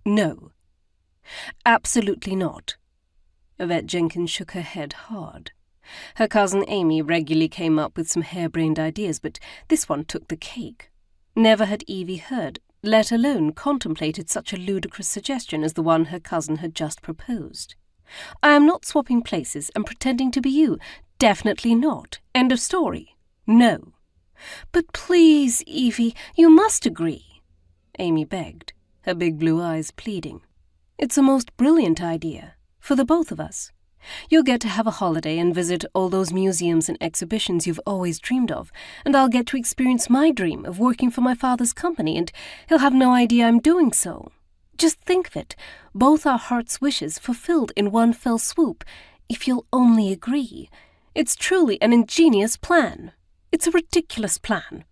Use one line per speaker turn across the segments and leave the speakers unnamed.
No. Absolutely not. Evie Jenkins shook her head hard. Her cousin Amy regularly came up with some harebrained ideas, but this one took the cake. Never had Evie heard, let alone contemplated, such a ludicrous suggestion as the one her cousin had just proposed. I am not swapping places and pretending to be you. Definitely not. End of story. No. But please, Evie, you must agree, Amy begged, her big blue eyes pleading. It's a most brilliant idea, for the both of us. You'll get to have a holiday and visit all those museums and exhibitions you've always dreamed of, and I'll get to experience my dream of working for my father's company, and he'll have no idea I'm doing so. Just think of it, both our heart's wishes fulfilled in one fell swoop, if you'll only agree. It's truly an ingenious plan. It's a ridiculous plan.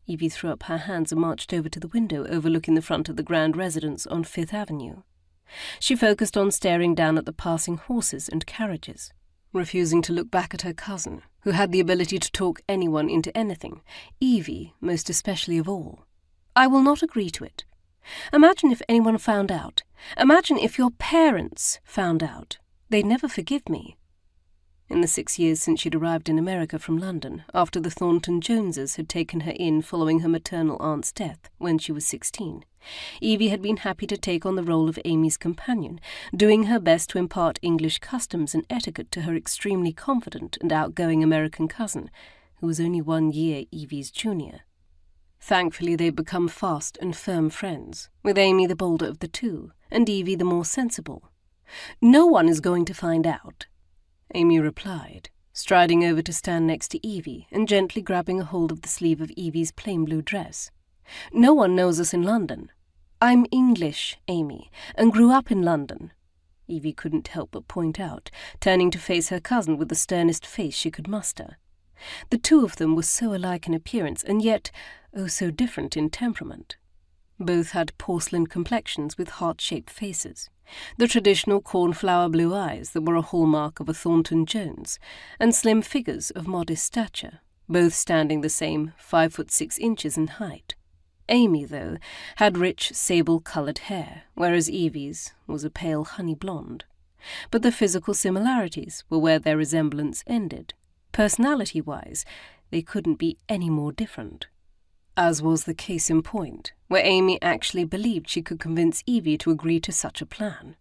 Evie threw up her hands and marched over to the window overlooking the front of the grand residence on Fifth Avenue. She focused on staring down at the passing horses and carriages, refusing to look back at her cousin, who had the ability to talk anyone into anything, Evie most especially of all. I will not agree to it. Imagine if anyone found out. Imagine if your parents found out. They'd never forgive me. In the 6 years since she'd arrived in America from London, after the Thornton Joneses had taken her in following her maternal aunt's death when she was 16, Evie had been happy to take on the role of Amy's companion, doing her best to impart English customs and etiquette to her extremely confident and outgoing American cousin, who was only 1 year Evie's junior. Thankfully, they'd become fast and firm friends, with Amy the bolder of the two, and Evie the more sensible. No one is going to find out, Amy replied, striding over to stand next to Evie and gently grabbing a hold of the sleeve of Evie's plain blue dress. No one knows us in London. I'm English, Amy, and grew up in London, Evie couldn't help but point out, turning to face her cousin with the sternest face she could muster. The two of them were so alike in appearance, and yet, oh so different in temperament. Both had porcelain complexions with heart-shaped faces, the traditional cornflower blue eyes that were a hallmark of a Thornton Jones, and slim figures of modest stature, both standing the same 5'6" in height. Amy, though, had rich sable-coloured hair, whereas Evie's was a pale honey blonde. But the physical similarities were where their resemblance ended. Personality-wise, they couldn't be any more different. As was the case in point, where Amy actually believed she could convince Evie to agree to such a plan.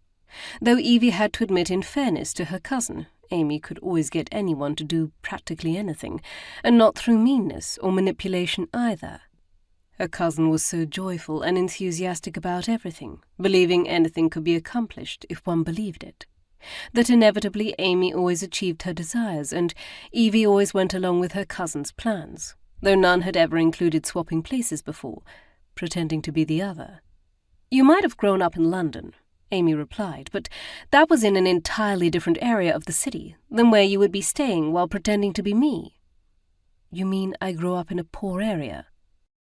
Though Evie had to admit in fairness to her cousin, Amy could always get anyone to do practically anything, and not through meanness or manipulation either. Her cousin was so joyful and enthusiastic about everything, believing anything could be accomplished if one believed it, that inevitably Amy always achieved her desires, and Evie always went along with her cousin's plans, though none had ever included swapping places before, pretending to be the other. You might have grown up in London, Amy replied, but that was in an entirely different area of the city than where you would be staying while pretending to be me. You mean I grew up in a poor area?